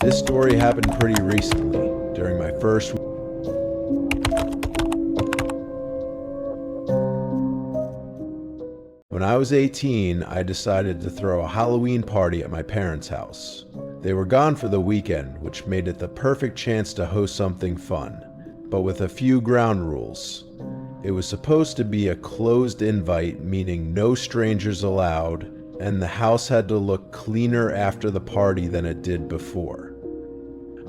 This story happened pretty recently, during my first. When I was 18, I decided to throw a Halloween party at my parents' house. They were gone for the weekend, which made it the perfect chance to host something fun, but with a few ground rules. It was supposed to be a closed invite, meaning no strangers allowed, and the house had to look cleaner after the party than it did before.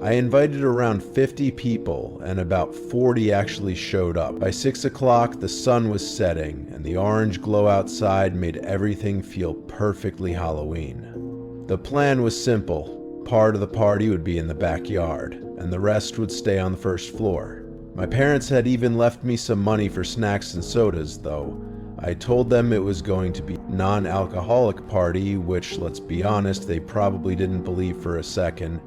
I invited around 50 people, and about 40 actually showed up. By 6 o'clock, the sun was setting, and the orange glow outside made everything feel perfectly Halloween. The plan was simple. Part of the party would be in the backyard, and the rest would stay on the first floor. My parents had even left me some money for snacks and sodas, though. I told them it was going to be a non-alcoholic party, which, let's be honest, they probably didn't believe for a second.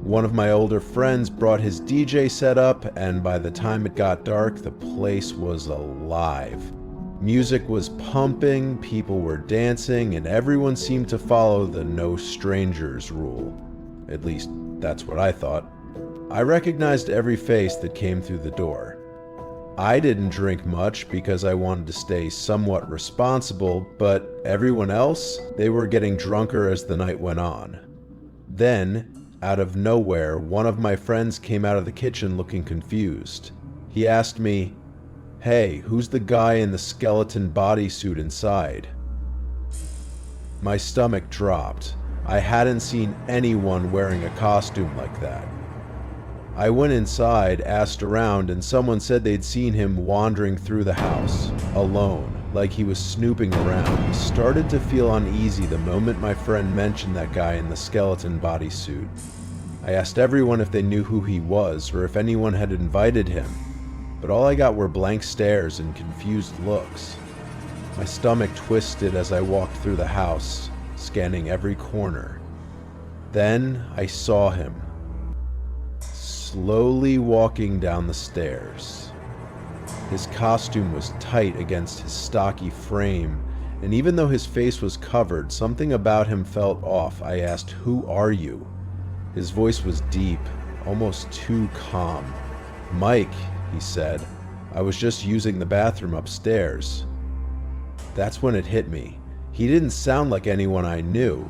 One of my older friends brought his DJ set up, and by the time it got dark, the place was alive. Music was pumping, people were dancing, and everyone seemed to follow the no strangers rule. At least, that's what I thought. I recognized every face that came through the door. I didn't drink much because I wanted to stay somewhat responsible, but everyone else, they were getting drunker as the night went on. Then, out of nowhere, one of my friends came out of the kitchen looking confused. He asked me, "Hey, who's the guy in the skeleton bodysuit inside?" My stomach dropped. I hadn't seen anyone wearing a costume like that. I went inside, asked around, and someone said they'd seen him wandering through the house, alone, like he was snooping around. Started to feel uneasy the moment my friend mentioned that guy in the skeleton bodysuit. I asked everyone if they knew who he was or if anyone had invited him, but all I got were blank stares and confused looks. My stomach twisted as I walked through the house, scanning every corner. Then I saw him, slowly walking down the stairs. His costume was tight against his stocky frame, and even though his face was covered, something about him felt off. I asked, "Who are you?" His voice was deep, almost too calm. "Mike," he said. "I was just using the bathroom upstairs." That's when it hit me. He didn't sound like anyone I knew.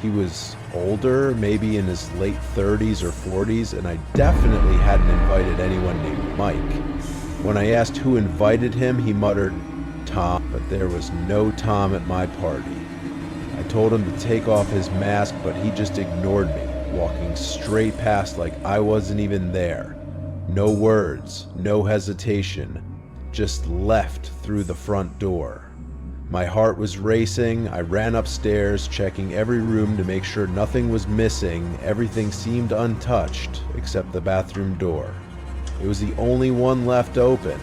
He was older, maybe in his late 30s or 40s, and I definitely hadn't invited anyone named Mike. When I asked who invited him, he muttered, "Tom," but there was no Tom at my party. I told him to take off his mask, but he just ignored me, walking straight past like I wasn't even there. No words, no hesitation, just left through the front door. My heart was racing. I ran upstairs, checking every room to make sure nothing was missing. Everything seemed untouched, except the bathroom door. It was the only one left open.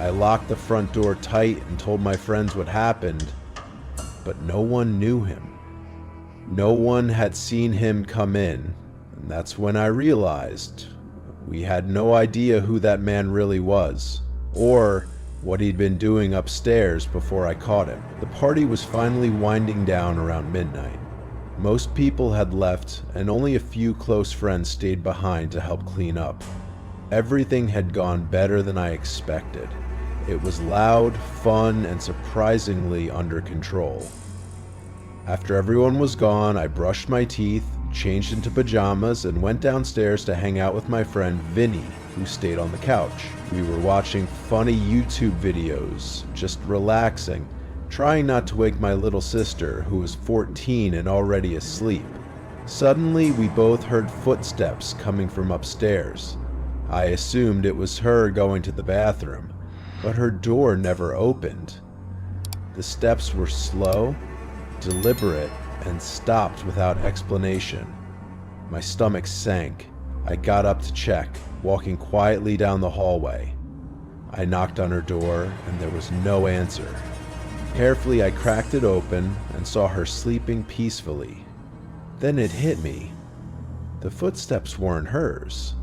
I locked the front door tight and told my friends what happened, but no one knew him. No one had seen him come in, and that's when I realized we had no idea who that man really was, or what he'd been doing upstairs before I caught him. The party was finally winding down around midnight. Most people had left, and only a few close friends stayed behind to help clean up. Everything had gone better than I expected. It was loud, fun, and surprisingly under control. After everyone was gone, I brushed my teeth, changed into pajamas, and went downstairs to hang out with my friend Vinny, who stayed on the couch. We were watching funny YouTube videos, just relaxing, trying not to wake my little sister, who was 14 and already asleep. Suddenly, we both heard footsteps coming from upstairs. I assumed it was her going to the bathroom, but her door never opened. The steps were slow, deliberate, and stopped without explanation. My stomach sank. I got up to check, walking quietly down the hallway. I knocked on her door, and there was no answer. Carefully, I cracked it open and saw her sleeping peacefully. Then it hit me. The footsteps weren't hers.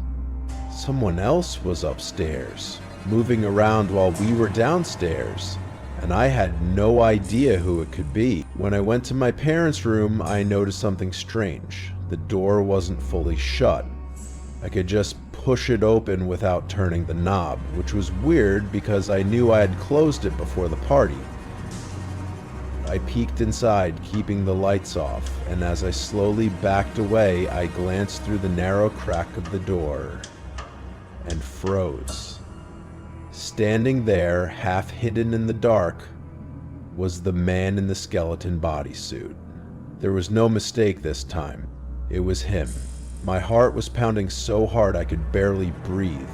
Someone else was upstairs, moving around while we were downstairs, and I had no idea who it could be. When I went to my parents' room, I noticed something strange. The door wasn't fully shut. I could just push it open without turning the knob, which was weird because I knew I had closed it before the party. I peeked inside, keeping the lights off, and as I slowly backed away, I glanced through the narrow crack of the door and froze. Standing there, half hidden in the dark, was the man in the skeleton bodysuit. There was no mistake this time. It was him. My heart was pounding so hard I could barely breathe,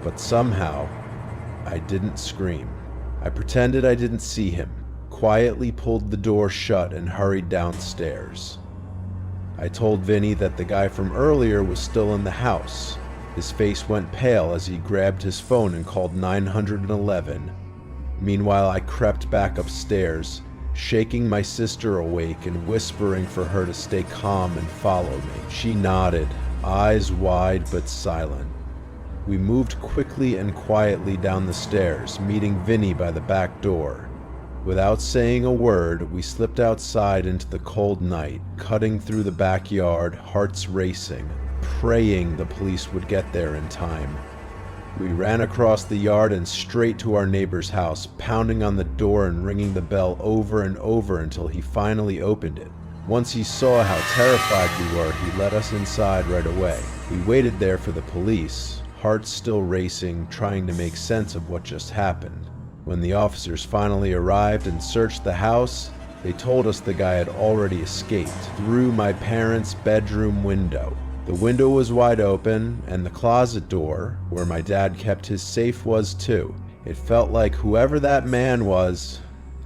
but somehow, I didn't scream. I pretended I didn't see him, quietly pulled the door shut and hurried downstairs. I told Vinny that the guy from earlier was still in the house. His face went pale as he grabbed his phone and called 911. Meanwhile, I crept back upstairs, shaking my sister awake and whispering for her to stay calm and follow me. She nodded, eyes wide but silent. We moved quickly and quietly down the stairs, meeting Vinny by the back door. Without saying a word, we slipped outside into the cold night, cutting through the backyard, hearts racing, praying the police would get there in time. We ran across the yard and straight to our neighbor's house, pounding on the door and ringing the bell over and over until he finally opened it. Once he saw how terrified we were, he let us inside right away. We waited there for the police, hearts still racing, trying to make sense of what just happened. When the officers finally arrived and searched the house, they told us the guy had already escaped through my parents' bedroom window. The window was wide open, and the closet door, where my dad kept his safe, was too. It felt like whoever that man was,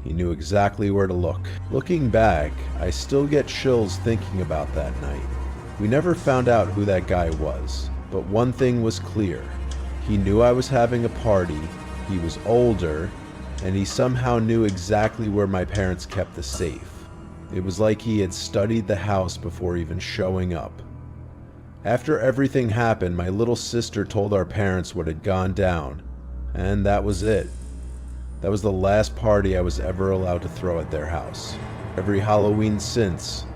he knew exactly where to look. Looking back, I still get chills thinking about that night. We never found out who that guy was, but one thing was clear. He knew I was having a party, he was older, and he somehow knew exactly where my parents kept the safe. It was like he had studied the house before even showing up. After everything happened, my little sister told our parents what had gone down, and that was it. That was the last party I was ever allowed to throw at their house. Every Halloween since,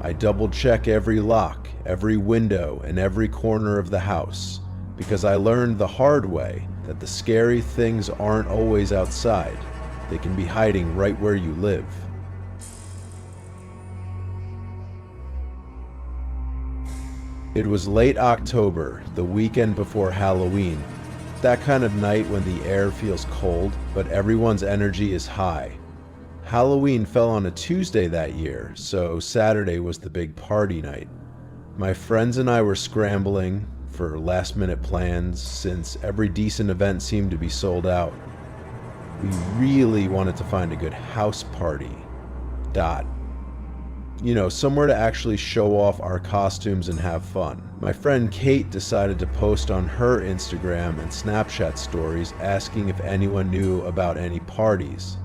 I double-check every lock, every window, and every corner of the house, because I learned the hard way that the scary things aren't always outside. They can be hiding right where you live. It was late October, the weekend before Halloween. That kind of night when the air feels cold, but everyone's energy is high. Halloween fell on a Tuesday that year, so Saturday was the big party night. My friends and I were scrambling for last-minute plans since every decent event seemed to be sold out. We really wanted to find a good house party. Somewhere to actually show off our costumes and have fun. My friend Kate decided to post on her Instagram and Snapchat stories asking if anyone knew about any parties.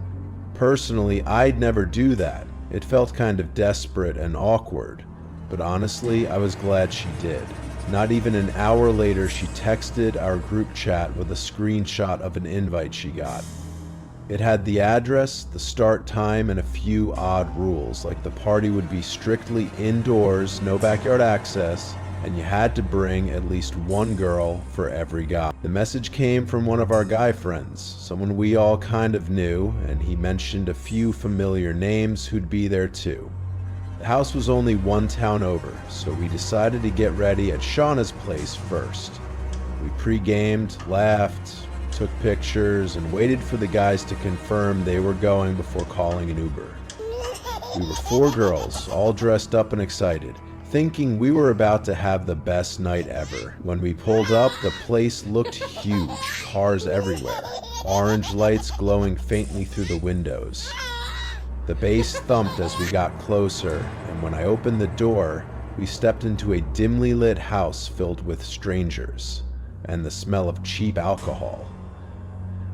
Personally, I'd never do that. It felt kind of desperate and awkward, but honestly, I was glad she did. Not even an hour later, she texted our group chat with a screenshot of an invite she got. It had the address, the start time, and a few odd rules, like the party would be strictly indoors, no backyard access, and you had to bring at least one girl for every guy. The message came from one of our guy friends, someone we all kind of knew, and he mentioned a few familiar names who'd be there too. The house was only one town over, so we decided to get ready at Shauna's place first. We pre-gamed, laughed, took pictures, and waited for the guys to confirm they were going before calling an Uber. We were 4 girls, all dressed up and excited, thinking we were about to have the best night ever. When we pulled up, the place looked huge, cars everywhere, orange lights glowing faintly through the windows. The bass thumped as we got closer, and when I opened the door, we stepped into a dimly lit house filled with strangers, and the smell of cheap alcohol.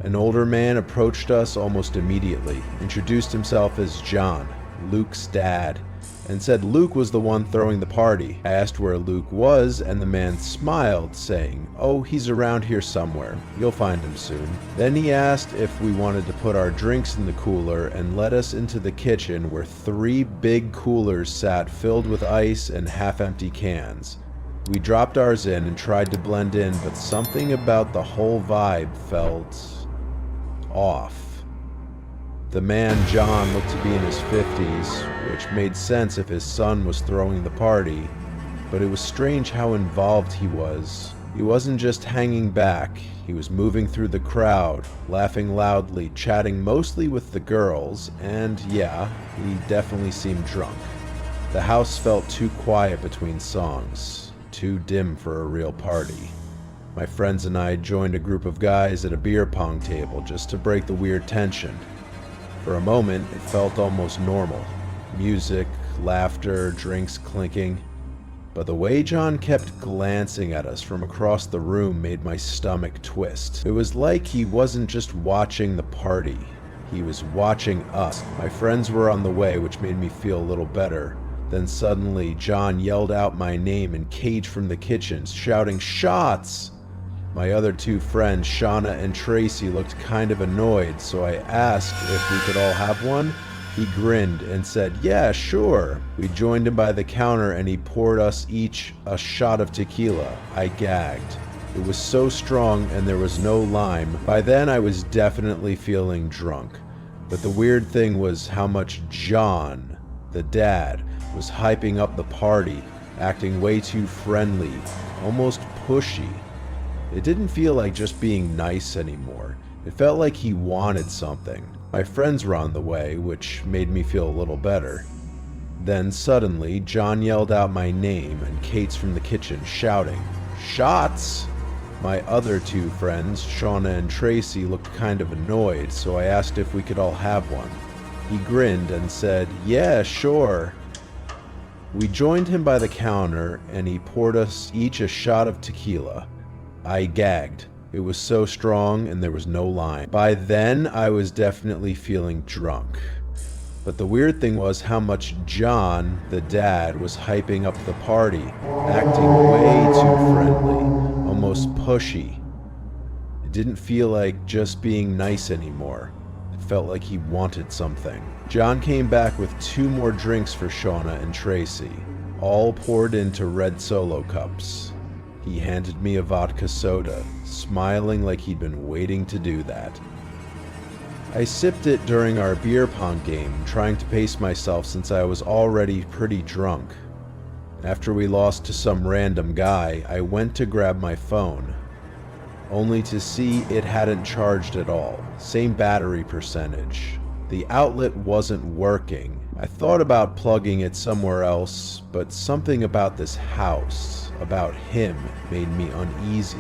An older man approached us almost immediately, introduced himself as John, Luke's dad, and said Luke was the one throwing the party. I asked where Luke was, and the man smiled, saying, "Oh, he's around here somewhere. You'll find him soon." Then he asked if we wanted to put our drinks in the cooler and led us into the kitchen where 3 big coolers sat filled with ice and half-empty cans. We dropped ours in and tried to blend in, but something about the whole vibe felt off. The man, John, looked to be in his 50s, which made sense if his son was throwing the party, but it was strange how involved he was. He wasn't just hanging back, he was moving through the crowd, laughing loudly, chatting mostly with the girls, and yeah, he definitely seemed drunk. The house felt too quiet between songs, too dim for a real party. My friends and I joined a group of guys at a beer pong table just to break the weird tension. For a moment, it felt almost normal. Music, laughter, drinks clinking. But the way John kept glancing at us from across the room made my stomach twist. It was like he wasn't just watching the party. He was watching us. My friends were on the way, which made me feel a little better. Then suddenly, John yelled out my name and Cage from the kitchen, shouting, "Shots!" My other 2 friends, Shauna and Tracy, looked kind of annoyed, so I asked if we could all have one. He grinned and said, "Yeah, sure." We joined him by the counter and he poured us each a shot of tequila. I gagged. It was so strong and there was no lime. By then I was definitely feeling drunk. But the weird thing was how much John, the dad, was hyping up the party, acting way too friendly, almost pushy. It didn't feel like just being nice anymore. It felt like he wanted something. My friends were on the way, which made me feel a little better. Then suddenly, John yelled out my name and Kate's from the kitchen shouting, "Shots!" My other 2 friends, Shauna and Tracy, looked kind of annoyed, so I asked if we could all have one. He grinned and said, "Yeah, sure." We joined him by the counter and he poured us each a shot of tequila. I gagged. It was so strong and there was no lime. By then, I was definitely feeling drunk. But the weird thing was how much John, the dad, was hyping up the party, acting way too friendly, almost pushy. It didn't feel like just being nice anymore. It felt like he wanted something. John came back with 2 more drinks for Shauna and Tracy, all poured into red Solo cups. He handed me a vodka soda, smiling like he'd been waiting to do that. I sipped it during our beer pong game, trying to pace myself since I was already pretty drunk. After we lost to some random guy, I went to grab my phone, only to see it hadn't charged at all. Same battery percentage. The outlet wasn't working. I thought about plugging it somewhere else, but something about this house, about him, made me uneasy.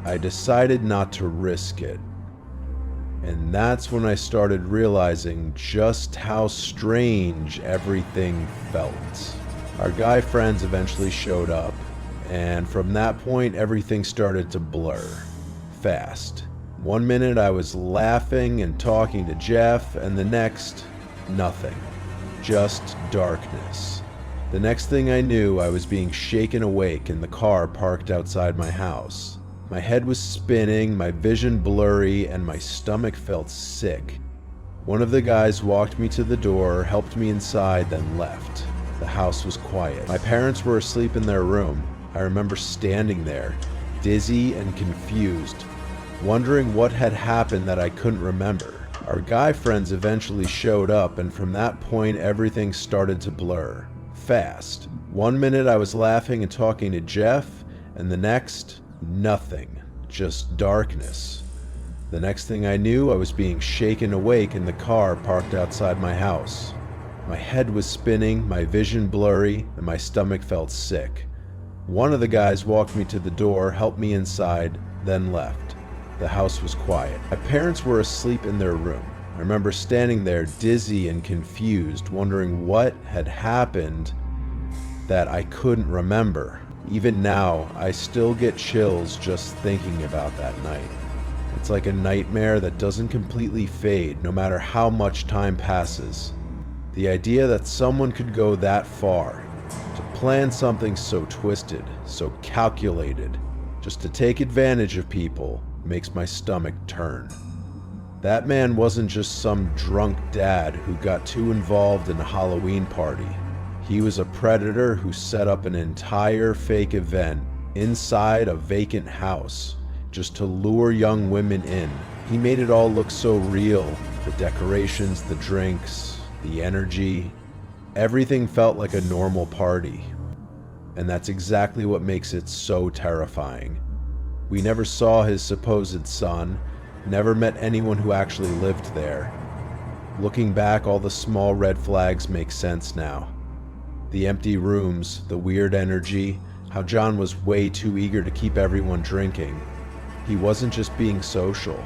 I decided not to risk it. And that's when I started realizing just how strange everything felt. Our guy friends eventually showed up, and from that point everything started to blur. Fast. One minute I was laughing and talking to Jeff, and the next, nothing. Just darkness. The next thing I knew, I was being shaken awake in the car parked outside my house. My head was spinning, my vision blurry, and my stomach felt sick. One of the guys walked me to the door, helped me inside, then left. The house was quiet. My parents were asleep in their room. I remember standing there, dizzy and confused, wondering what had happened that I couldn't remember. Our guy friends eventually showed up, and from that point everything started to blur. Fast. One minute I was laughing and talking to Jeff, and the next, nothing. Just darkness. The next thing I knew, I was being shaken awake in the car parked outside my house. My head was spinning, my vision blurry, and my stomach felt sick. One of the guys walked me to the door, helped me inside, then left. The house was quiet. My parents were asleep in their room. I remember standing there dizzy and confused, wondering what had happened that I couldn't remember. Even now, I still get chills just thinking about that night. It's like a nightmare that doesn't completely fade, no matter how much time passes. The idea that someone could go that far, to plan something so twisted, so calculated, just to take advantage of people, makes my stomach turn. That man wasn't just some drunk dad who got too involved in a Halloween party. He was a predator who set up an entire fake event inside a vacant house just to lure young women in. He made it all look so real. The decorations, the drinks, the energy. Everything felt like a normal party. And that's exactly what makes it so terrifying. We never saw his supposed son, never met anyone who actually lived there. Looking back, all the small red flags make sense now. The empty rooms, the weird energy, how John was way too eager to keep everyone drinking. He wasn't just being social.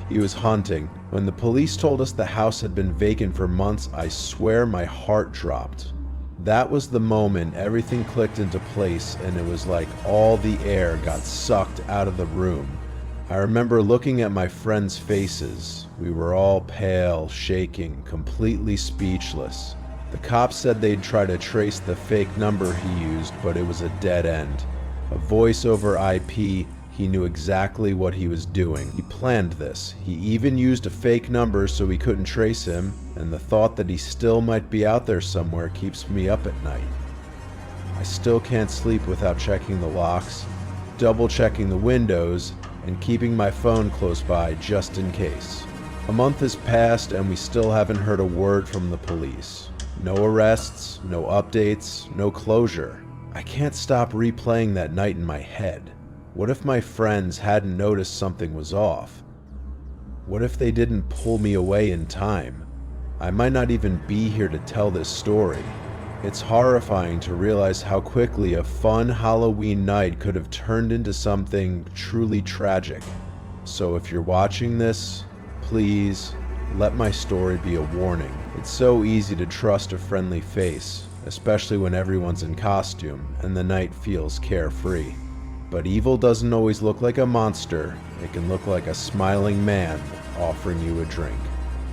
He was hunting. When the police told us the house had been vacant for months, I swear my heart dropped. That was the moment everything clicked into place, and it was like all the air got sucked out of the room. I remember looking at my friends' faces. We were all pale, shaking, completely speechless. The cops said they'd try to trace the fake number he used, but it was a dead end. A voice over IP. He knew exactly what he was doing. He planned this. He even used a fake number so we couldn't trace him, and the thought that he still might be out there somewhere keeps me up at night. I still can't sleep without checking the locks, double checking the windows, and keeping my phone close by just in case. A month has passed and we still haven't heard a word from the police. No arrests, no updates, no closure. I can't stop replaying that night in my head. What if my friends hadn't noticed something was off? What if they didn't pull me away in time? I might not even be here to tell this story. It's horrifying to realize how quickly a fun Halloween night could have turned into something truly tragic. So if you're watching this, please let my story be a warning. It's so easy to trust a friendly face, especially when everyone's in costume and the night feels carefree. But evil doesn't always look like a monster. It can look like a smiling man offering you a drink.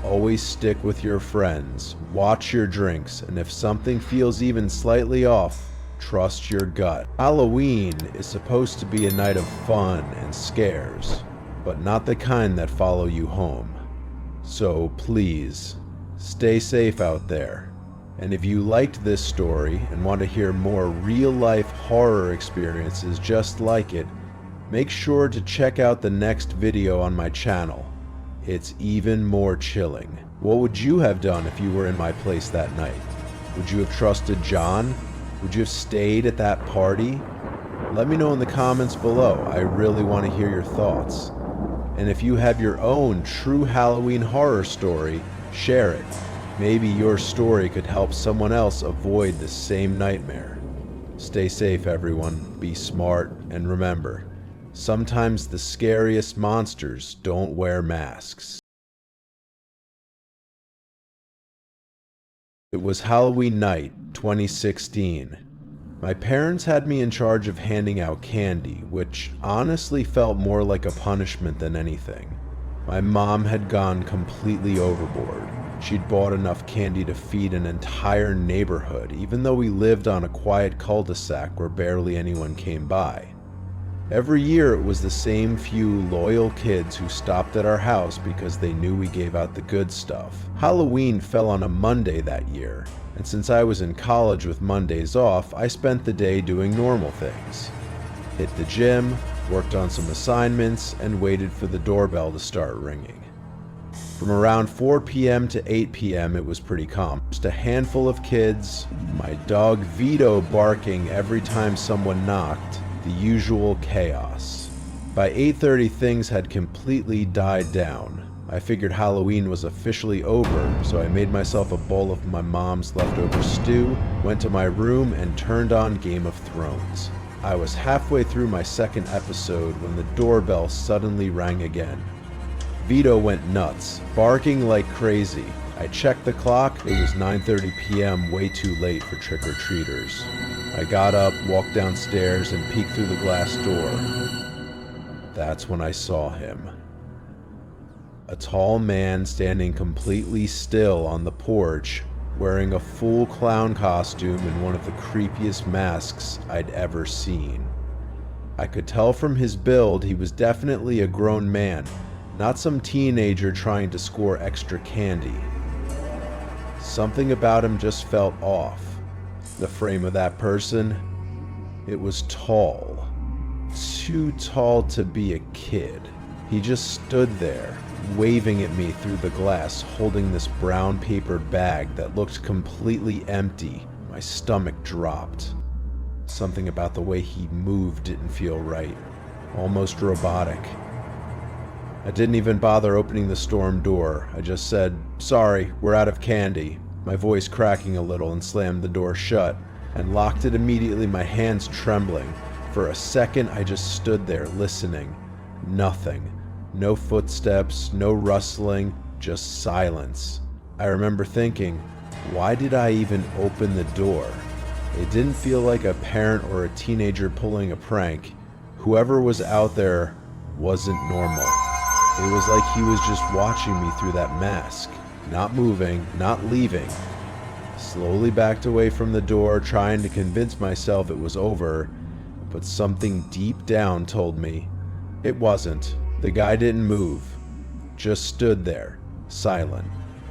Always stick with your friends, watch your drinks, and if something feels even slightly off, trust your gut. Halloween is supposed to be a night of fun and scares, but not the kind that follow you home. So please, stay safe out there. And if you liked this story and want to hear more real-life horror experiences just like it, make sure to check out the next video on my channel. It's even more chilling. What would you have done if you were in my place that night? Would you have trusted John? Would you have stayed at that party? Let me know in the comments below. I really want to hear your thoughts. And if you have your own true Halloween horror story, share it. Maybe your story could help someone else avoid the same nightmare. Stay safe, everyone. Be smart, and remember, sometimes the scariest monsters don't wear masks. It was Halloween night, 2016. My parents had me in charge of handing out candy, which honestly felt more like a punishment than anything. My mom had gone completely overboard. She'd bought enough candy to feed an entire neighborhood, even though we lived on a quiet cul-de-sac where barely anyone came by. Every year it was the same few loyal kids who stopped at our house because they knew we gave out the good stuff. Halloween fell on a Monday that year, and since I was in college with Mondays off, I spent the day doing normal things. Hit the gym, worked on some assignments, and waited for the doorbell to start ringing. From around 4 p.m. to 8 p.m. it was pretty calm. Just a handful of kids, my dog Vito barking every time someone knocked, the usual chaos. By 8:30 things had completely died down. I figured Halloween was officially over, so I made myself a bowl of my mom's leftover stew, went to my room, and turned on Game of Thrones. I was halfway through my second episode when the doorbell suddenly rang again. Vito went nuts, barking like crazy. I checked the clock, it was 9:30 p.m., way too late for trick-or-treaters. I got up, walked downstairs, and peeked through the glass door. That's when I saw him. A tall man standing completely still on the porch, wearing a full clown costume and one of the creepiest masks I'd ever seen. I could tell from his build he was definitely a grown man, not some teenager trying to score extra candy. Something about him just felt off. The frame of that person, it was tall. Too tall to be a kid. He just stood there, waving at me through the glass, holding this brown paper bag that looked completely empty. My stomach dropped. Something about the way he moved didn't feel right. Almost robotic. I didn't even bother opening the storm door. I just said, "Sorry, we're out of candy," my voice cracking a little, and slammed the door shut and locked it immediately, my hands trembling. For a second, I just stood there listening. Nothing. No footsteps, no rustling, just silence. I remember thinking, why did I even open the door? It didn't feel like a parent or a teenager pulling a prank. Whoever was out there wasn't normal. It was like he was just watching me through that mask, not moving, not leaving. Slowly backed away from the door, trying to convince myself it was over, but something deep down told me it wasn't. The guy didn't move, just stood there, silent,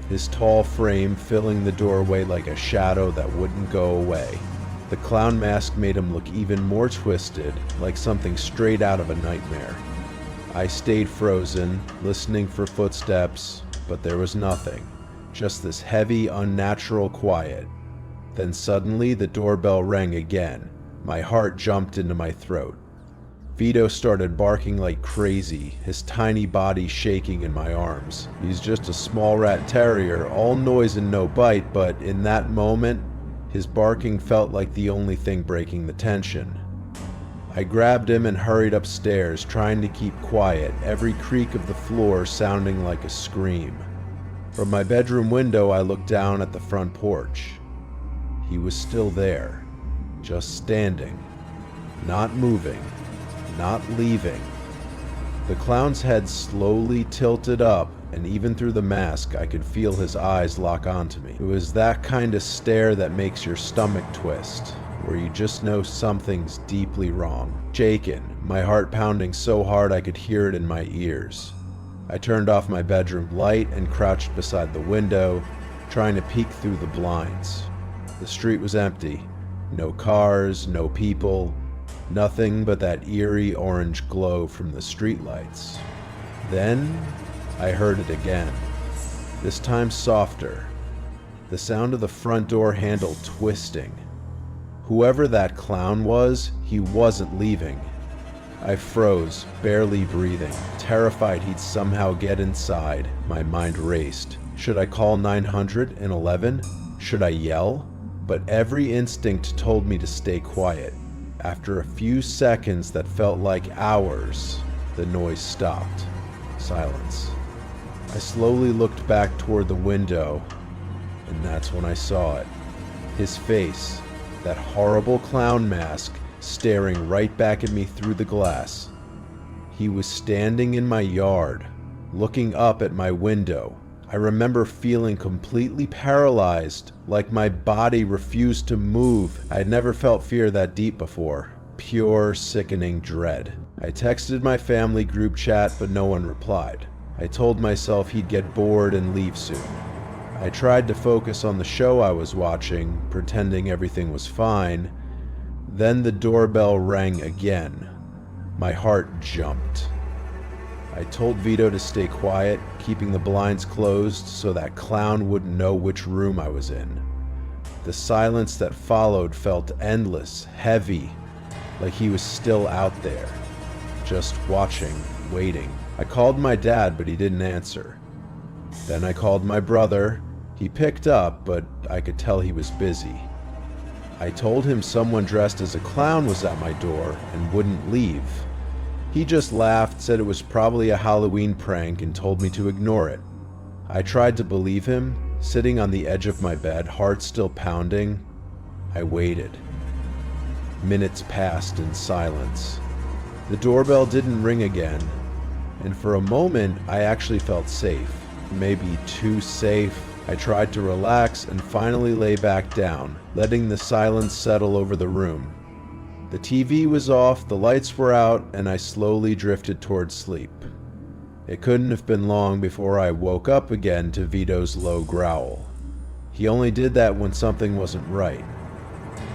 his tall frame filling the doorway like a shadow that wouldn't go away. The clown mask made him look even more twisted, like something straight out of a nightmare. I stayed frozen, listening for footsteps, but there was nothing, just this heavy, unnatural quiet. Then suddenly the doorbell rang again. My heart jumped into my throat. Vito started barking like crazy, his tiny body shaking in my arms. He's just a small rat terrier, all noise and no bite, but in that moment, his barking felt like the only thing breaking the tension. I grabbed him and hurried upstairs, trying to keep quiet, every creak of the floor sounding like a scream. From my bedroom window, I looked down at the front porch. He was still there, just standing, not moving, not leaving. The clown's head slowly tilted up, and even through the mask, I could feel his eyes lock onto me. It was that kind of stare that makes your stomach twist, where you just know something's deeply wrong. Shaken, my heart pounding so hard I could hear it in my ears. I turned off my bedroom light and crouched beside the window, trying to peek through the blinds. The street was empty. No cars, no people, nothing but that eerie orange glow from the streetlights. Then I heard it again, this time softer. The sound of the front door handle twisting. Whoever that clown was, he wasn't leaving. I froze, barely breathing, terrified he'd somehow get inside. My mind raced. Should I call 911? Should I yell? But every instinct told me to stay quiet. After a few seconds that felt like hours, the noise stopped. Silence. I slowly looked back toward the window, and that's when I saw it. His face, that horrible clown mask, staring right back at me through the glass. He was standing in my yard, looking up at my window. I remember feeling completely paralyzed, like my body refused to move. I had never felt fear that deep before. Pure, sickening dread. I texted my family group chat, but no one replied. I told myself he'd get bored and leave soon. I tried to focus on the show I was watching, pretending everything was fine. Then the doorbell rang again. My heart jumped. I told Vito to stay quiet, keeping the blinds closed so that clown wouldn't know which room I was in. The silence that followed felt endless, heavy, like he was still out there, just watching, waiting. I called my dad, but he didn't answer. Then I called my brother. He picked up, but I could tell he was busy. I told him someone dressed as a clown was at my door and wouldn't leave. He just laughed, said it was probably a Halloween prank, and told me to ignore it. I tried to believe him, sitting on the edge of my bed, heart still pounding. I waited. Minutes passed in silence. The doorbell didn't ring again, and for a moment I actually felt safe. Maybe too safe. I tried to relax and finally lay back down, letting the silence settle over the room. The TV was off, the lights were out, and I slowly drifted towards sleep. It couldn't have been long before I woke up again to Vito's low growl. He only did that when something wasn't right.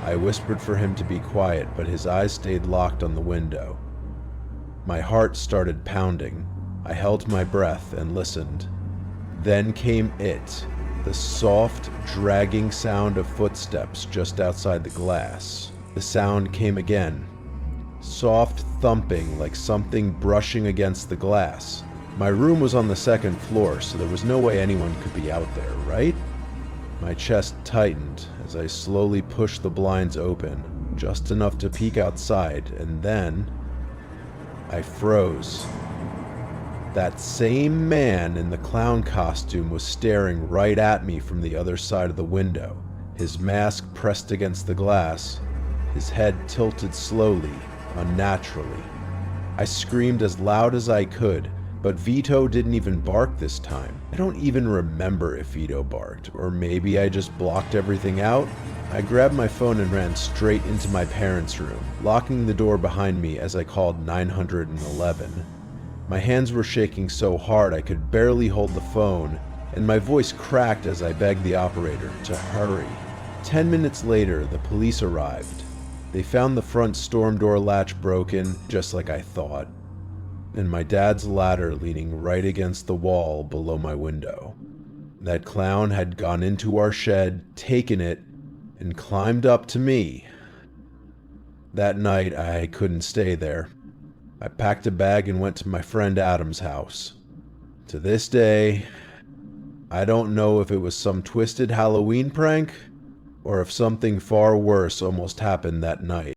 I whispered for him to be quiet, but his eyes stayed locked on the window. My heart started pounding. I held my breath and listened. Then came it, the soft, dragging sound of footsteps just outside the glass. The sound came again. Soft thumping like something brushing against the glass. My room was on the second floor, so there was no way anyone could be out there, right? My chest tightened as I slowly pushed the blinds open, just enough to peek outside, and then I froze. That same man in the clown costume was staring right at me from the other side of the window, his mask pressed against the glass, his head tilted slowly, unnaturally. I screamed as loud as I could, but Vito didn't even bark this time. I don't even remember if Vito barked, or maybe I just blocked everything out. I grabbed my phone and ran straight into my parents' room, locking the door behind me as I called 911. My hands were shaking so hard I could barely hold the phone, and my voice cracked as I begged the operator to hurry. 10 minutes later, the police arrived. They found the front storm door latch broken, just like I thought, and my dad's ladder leaning right against the wall below my window. That clown had gone into our shed, taken it, and climbed up to me. That night, I couldn't stay there. I packed a bag and went to my friend Adam's house. To this day, I don't know if it was some twisted Halloween prank, or if something far worse almost happened that night.